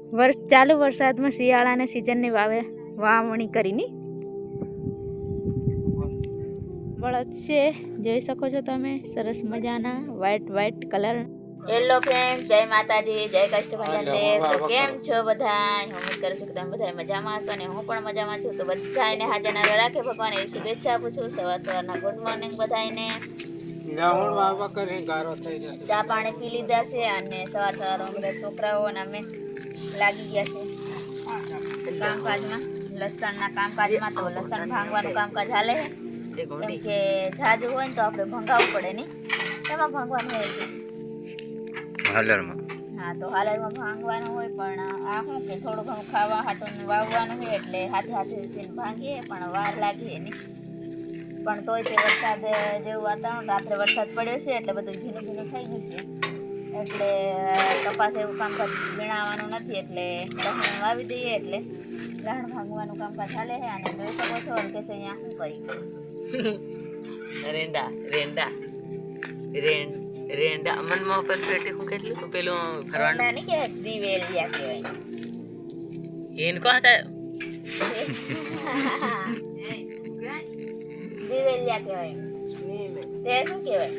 ચાલુ વરસાદમાં શિયાળાની સિઝનની વાવણી કરીને બળદ છે, જોઈ શકો છો તમે, સરસ મજાના વ્હાઈટ કલર. હેલો ફ્રેન્ડ, જય માતાજી, જય કષ્ટભંજન દેવ. તો કેમ છો બધા? હું ઉમ્મીદ કરું છું કે તમે બધા મજામાં હશો અને હું પણ મજામાં છું. તો બધાને હાજર નારો રાખે ભગવાન એવી શુભેચ્છા આપું છું. સવારના ગુડ મોર્નિંગ બધાને. ચા પાણી પી લીધા છે અને સવારમાં બધા છોકરાઓ અને અમે લાગી ગયા છે કામકાજમાં, લસણના કામકાજમાં. તો લસણ ભાંગવાનું કામકાજ હાલે છે, કેમ કે જાજુ હોય ને તો આપણે ભંગાવવું પડે નહીં. એમાં ભાંગવાનું હોય હાલરમાં. હા, તો હાલરમાં ભાંગવાનું હોય, પણ આ શું કે થોડું ઘણું ખાવા હાટું વાવવાનું હોય એટલે હાથે ભાંગીએ, પણ વાર લાગીએ નહીં. પણ તોય તે વરસાદ જેવું વાતાવરણ, રાત્રે વરસાદ પડ્યો છે એટલે બધું ભીનું થઈ ગયું છે. એટલે કપાસ એવું કામકાજ વીણાવાનું નથી, એટલે લસણ વાવી દઈએ એટલે લસણ ભાંગવાનું કામકાજ ચાલે છે. અને જોઈ શકો છો કે અહીંયા શું કરી રેંડા મનમાં પર પેટી હું કેટલું પેલું ફરવાનું નહીં કે દિવેલિયા કહેવાય. એન કોણ થાય? દિવેલિયા કહેવાય. તે શું કહેવાય?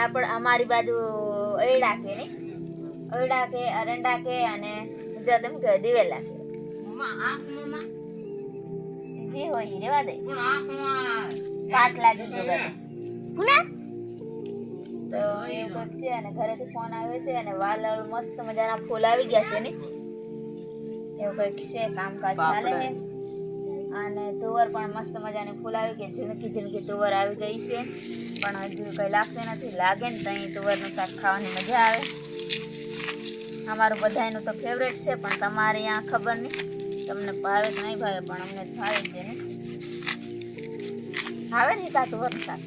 આપણે અમારી બાજુ અયડા કે નહીં, અયડા કે અરંડા કે, અને ગુજરાત એમ કહેવાય દિવેલા કે. જે હોય રેવા દે, કાટ લાગી ગયો તો એવું છે. અને ઘરેથી ફોન આવે છે અને વાલ મસ્ત મજાના ફૂલ આવી ગયા છે ને, એવું કંઈક છે, કામકાજ ચાલે છે. અને તુવર પણ મસ્ત મજાની ફૂલ આવી ગઈ, ઝીણકી તુવર આવી ગઈ છે, પણ હજુ કંઈ લાગતી નથી. લાગે ને તો અહીં તુવરનું શાક ખાવાની મજા આવે. અમારું બધાનું તો ફેવરેટ છે, પણ તમારે અહીંયા ખબર નહીં તમને ભાવે કે નહીં ભાવે, પણ અમને ભાવે છે ને. ભાવે ને તા તુવરનું શાક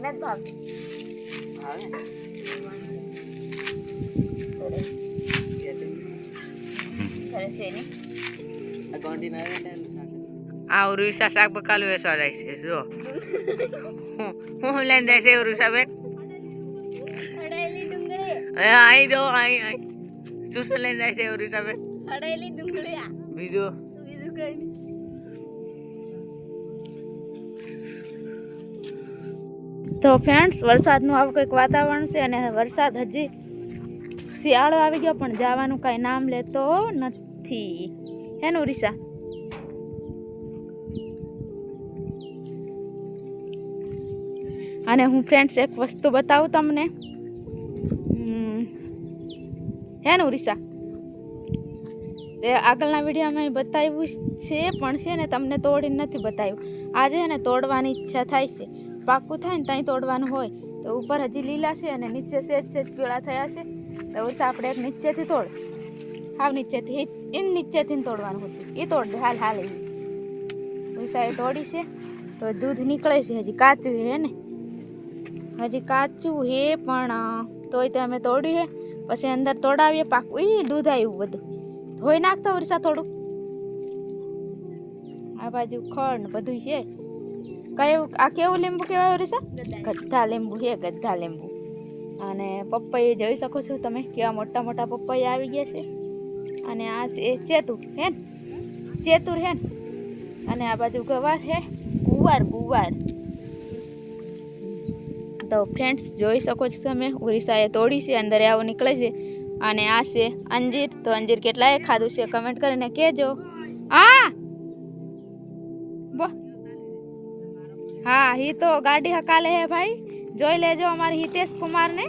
નથી ભાવતું? આ ઉરુસા શાક બકાલું વેચવા જાય છે. જો હું લઈને જાય છે ઉરુસા બેન. અહીં જો અહીં શું લઈને જાય છે ઉરુસા બેન? હળેલી ડુંગળી. બીજું કઈ નહીં. તો ફ્રેન્ડ્સ, વરસાદનું આવું કંઈક વાતાવરણ છે અને વરસાદ હજી શિયાળો આવી ગયો પણ જવાનું કાંઈ નામ લેતો નથી. હેનું રીસા? અને હું ફ્રેન્ડ્સ એક વસ્તુ બતાવું તમને. હેનું રીસા? તે આગળના વિડીયોમાં બતાવ્યું છે, પણ છે ને તમને તોડીને નથી બતાવ્યું. આજે ને તોડવાની ઈચ્છા થાય છે. પાકું થાય ને ત્યાં તોડવાનું હોય. તો ઉપર હજી લીલા છે અને નીચે સેજ પીળા થયા છે. તો વર્ષે આપણે એક નીચેથી તોડ, હાવ નીચેથી નીચેથી તોડવાનું હતું. એ તોડ દે હાલ વર્ષા એ તોડી છે. તો દૂધ નીકળે છે, હજી કાચું હે ને, હજી કાચું હે, પણ તોય તે અમે તોડ્યું હે. પછી અંદર તોડાવીએ પાકું. દૂધ આવ્યું બધું. ધોઈ નાખતો વર્ષા થોડું. આ બાજુ ખડ બધું છે. કયું આ કેવું લીંબુ કહેવાય રીસા? ગદ્દા લીંબુ છે, ગદ્દા લીંબુ. અને પપૈયા જોઈ શકો છો તમે, કેવા મોટા મોટા પપૈયા આવી ગયા છે. અને આ છે ચેતુર હેન, ચેતુર હેન. અને આ બાજુ ગવાર છે, ગુવાર. તો ફ્રેન્ડ્સ જોઈ શકો છો તમે, ઉરીસાએ તોડી છે, અંદર આવું નીકળે છે. અને આ છે અંજીર. તો અંજીર કેટલાએ ખાધું છે કમેન્ટ કરીને કહેજો. હા, હી તો ગાડી હકાલે હે ભાઈ, જોઈ લેજો અમારી હિતેશ કુમાર ને.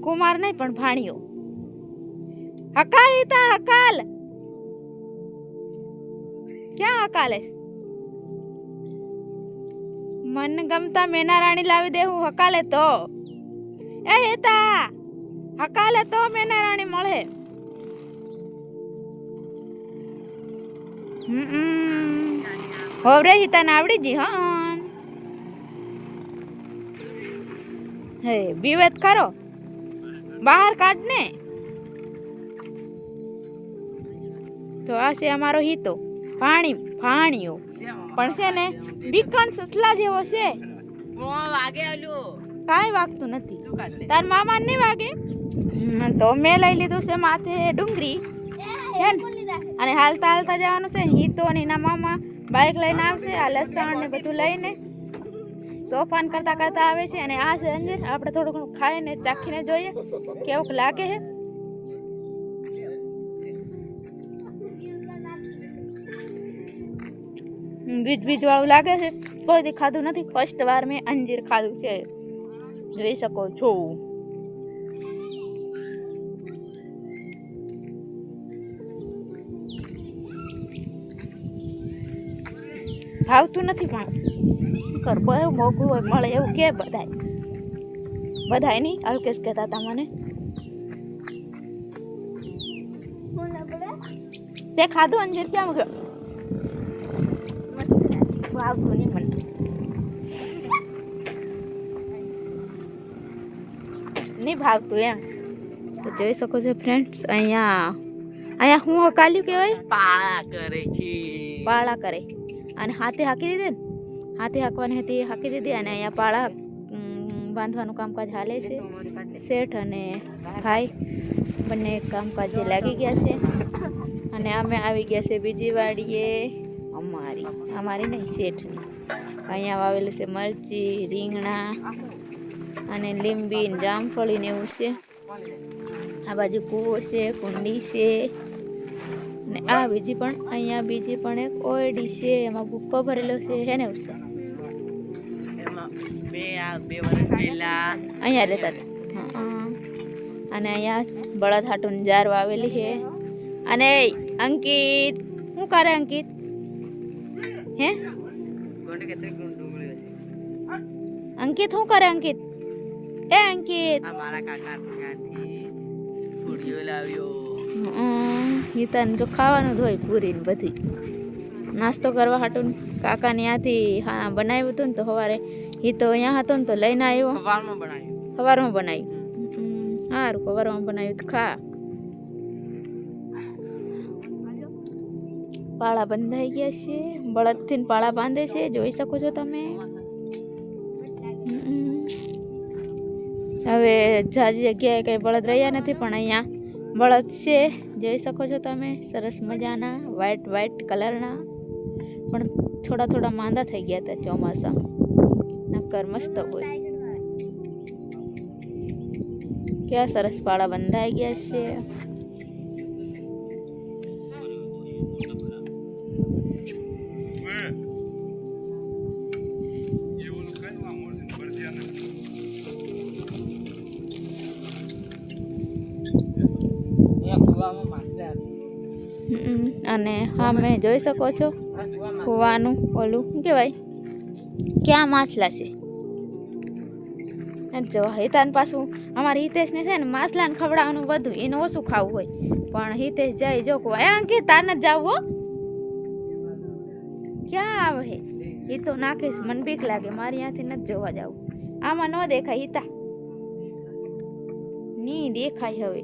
કુમાર નહીં પણ ભાણિયો. હકાલ હિતા, હકાલ. ક્યાં હકાલે? મન ગમતા મેના રાણી લાવી દે હું હકાલે તો. એ હિતા, હકાલે તો મેના રાણી મળે. હોવરે હિતા ને આવડી જી. હા, હે બીવેત ખરો, બહાર કાઢ ને. તો આ છે અમારો હિતો, ભાણિયો. પણ છે ને બીકણ સસલા જેવો છે. વાગે આલ્યો કાંઈ વાગતું નથી. તું કાઢ લે. તાર મામા નહીં વાગે. તો મેં લઈ લીધું છે માથે ડુંગળી હે ને, અને હાલતા હાલતા જવાનું છે ને. હિતો ને એના મામા બાઇક લઈને આવશે, આ લસણ ને બધું લઈને તોફાન કરતા કરતા આવે છે. અને આ છે અંજીર. આપણે થોડું ઘણું ખાઈને ચાખીને જોઈએ કેવું લાગે છે. બીજ બીજ વાળું લાગે છે. કોઈ દી ખાધું નથી, ફર્સ્ટ વાર મેં અંજીર ખાધું છે, જોઈ શકો છો. ભાવતું નથી પણ કર બહુ મોઘું હોય મળે એવું કે બધાય નહીં. અલ્કેશ કહેતા હતા મને. તે ખાધું અંજીર કેમ ગયો? ભાવતું નહીં મને. નહીં ભાવતું એમ. તો જોઈ શકો છો ફ્રેન્ડ્સ, અહીંયા હું હકાલ્યું કહેવાય, પાળા કરે છે. પાળા કરે. અને હાથે હાકી દીધી ને, હાથે હાંકવાની હતી હાકી દીધી. અને અહીંયા પાળા બાંધવાનું કામકાજ હાલે છે. શેઠ અને ભાઈ બંને કામકાજે લાગી ગયા છે. અને અમે આવી ગયા છે બીજી વાડીએ, અમારી નહીં શેઠની. અહીંયા વાવેલું છે મરચી, રીંગણા અને લીંબી ને જામફળી ને એવું છે. આ બાજુ કૂવો છે, કુંડી છે. ને આ બીજી પણ અહીંયા બીજી પણ એક ઓયડી છે, એમાં ભૂક્કો ભરેલો છે. હે ને ઉર્ષા? એમાં બે વર્ષ પહેલા અહીંયા રહેતા હતા. હા. અને અહીંયા બળદ હાટુન જાર વાવેલી છે. અને અંકિત શું કરે? અંકિત હે ગોંડે કેટલી ડુંગળી છે. અંકિત શું કરે? અંકિત એ અંકિત આ મારા કાકા ત્યાંથી પૂરીઓ લાવ્યો. હિતાને જો ખાવાનું જ હોય પૂરી ને બધી. નાસ્તો કરવા હાટું કાકા ત્યાંથી હા બનાવ્યું હતું ને. તો સવારે હિતો અહીંયા હતો ને તો લઈને આવ્યો. સવારમાં બનાવ્યું. સવારમાં બનાવ્યું. સારું, સવારમાં બનાવ્યું તો ખા. પાળા બંધાઈ ગયા છે, બળદથી ને પાળા બાંધે છે, જોઈ શકો છો તમે. હવે જાજી જગ્યાએ કઈ બળદ રહ્યા નથી, પણ અહીંયા બળદ છે, જોઈ શકો છો તમે. સરસ મજાના વ્હાઈટ કલરના, પણ થોડા થોડા માંદા થઈ ગયા હતા ચોમાસામાં. નક્કર મસ્ત હોય. કેવા સરસ પાળા બંધાઈ ગયા છે. અને હા મેં જોઈ શકો છો કૂવાનું ઓલું શું કહેવાય, ક્યાં માછલા છે. જો હિતાન પાછું અમારા હિતેશને છે ને માછલાને ખવડાવવાનું બધું, એને ઓછું ખાવું હોય. પણ હિતેશ જાય જો કુવા એમ કે તાર નથી જાવ હો. ક્યાં આવે હે? એ તો નાખીશ, મને બીક લાગે, મારી ત્યાંથી નથી જોવા જવું. આમાં ન દેખાય હિતા, ની દેખાય. હવે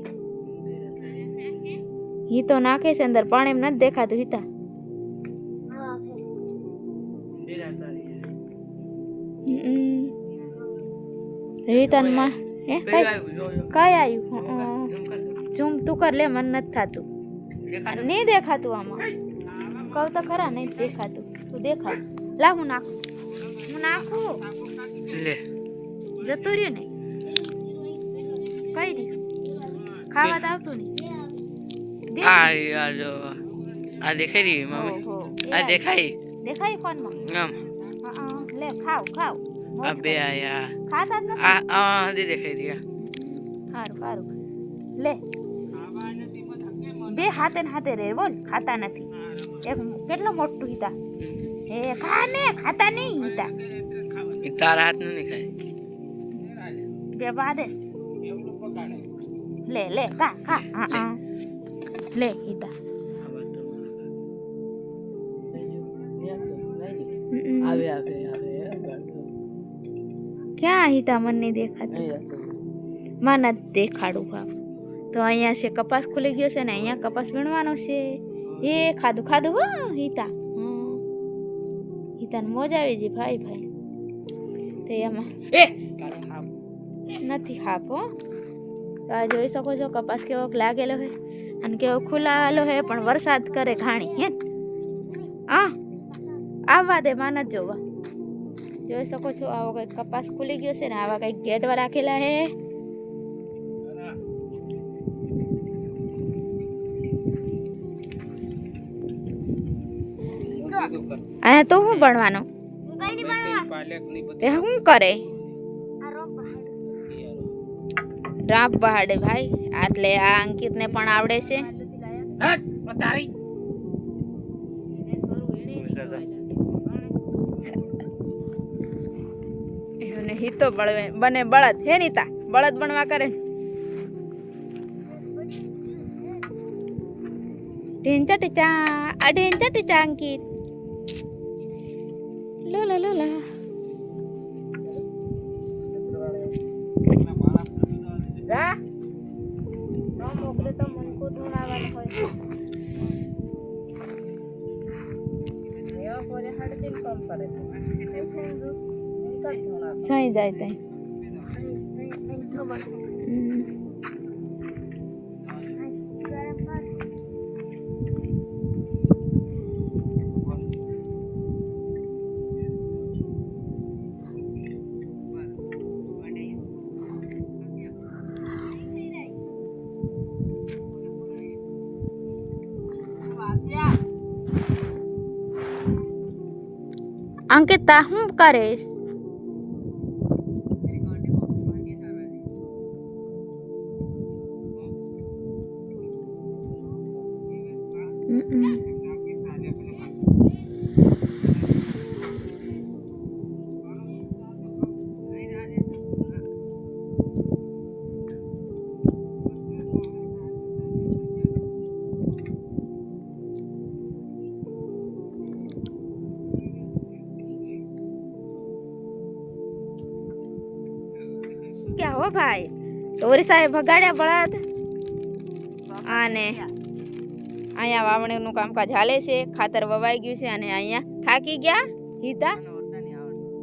ઈ તો નાખે છે અંદર, પાણી એમ નથી દેખાતું હિતા. હિતાનમાં હે કઈ આવ્યું? ઝૂમ તું કર લે, મને નથી થતું. નહીં દેખાતું આમાં. કહું તો ખરા, નહીં દેખાતું. તું દેખાડ. લા હું નાખું લે. જતું રહ્યું ને કઈ રી ખાવા તો આવતું નહીં. આ દેખાય રહી મમ્મી. આ દેખાય ફોનમાં. આમ લે ખાવ આ બે આયા. ખાતા જ નથી. આ દેખાય રહી. સારું લે. બે હાથે ને હાથે રે બોલ. ખાતા નથી. એક કેટલો મોટું હિતા. એ ખા ને, ખાતા નહીં હિતા. તારા હાથ નું નહીં ખાય. બે બાદેશ. લે ખા. લે હિતા. ક્યાં હિતા? મને નહીં દેખાતું. મને દેખાડું ભાવ. તો અહીંયા છે કપાસ ખુલી ગયો છે ને, અહીંયા કપાસ વીણવાનો છે. એ ખાધું હો હિતા. હિતાને મોજ આવી ગઈ ભાઈ. તો એમાં નથી હાફ હો. તો આ જોઈ શકો છો કપાસ કેવો લાગેલો હે અને કેવો ખુલાયેલો હે, પણ વરસાદ કરે ઘાણી હે. હા આવવા દે, માં નથી જોવા. જોઈ શકો છો આવો કંઈક કપાસ ખુલી ગયો છે ને આવા કંઈક ગેટવા રાખેલા હે. અને તું શું ભણવાનું? તે શું કરે? રાપ બહાડે ભાઈ. એટલે આ અંકિતને પણ આવડે છે. અને હિતો બને બળદ હે નીતા, બળદ બનવા કરે. ઢીંચા ટીચા આ ઢીંચા ટીચા અંકિત લો લો લો લા. જા નો મોકલે તો મન કો ધોણાવાનું હોય. એવા કોરે હાડતીન કામ કરે છે. સહી જાય તઈ. અંકિતા શું કરીશ? ક્યાં હો ભાઈ? તો ઓરિસાએ ભગાડ્યા બળદ. અને અહીંયા વાવણીનું કામકાજ હાલે છે. ખાતર વવાઈ ગયું છે અને અહીંયા થાકી ગયા હિતા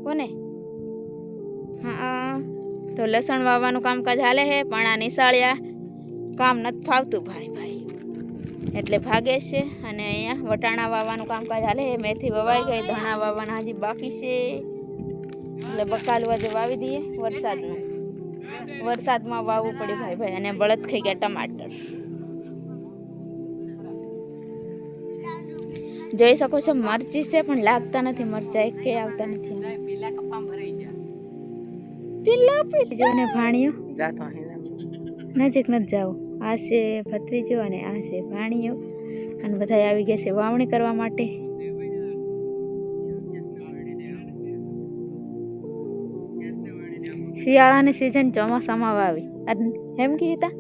કોને? હા તો લસણ વાવવાનું કામકાજ હાલે છે, પણ આ નિશાળિયા કામ નથી ફાવતું ભાઈ ભાઈ, એટલે ભાગે છે. અને અહીંયા વટાણા વાવવાનું કામકાજ હાલે છે. મેથી વવાઈ ગઈ, ધાણા વાવવાના હજી બાકી છે. એટલે બકાલું આજે વાવી દઈએ. વરસાદમાં વાવવું પડે ભાઈ ભાઈ. અને બળદ ખાઈ ગયા ટમાટર. જોઈ શકો છો મરચી છે પણ લાગતા નથી મરચા, એક કે આવતા નથી. પેલા પેલી જો ને ભાણિયો નજીક નથી જાવ. આ છે ભત્રીજો અને આ છે ભાણિયો, અને બધા આવી ગયા છે વાવણી કરવા માટે. શિયાળાની સિઝન ચોમાસામાં વાવી એમ કીધા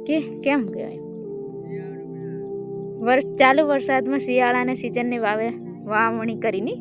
કે કેમ કહેવાય? ચાલુ વરસાદમાં શિયાળાની સિઝનની વાવણી કરી ની.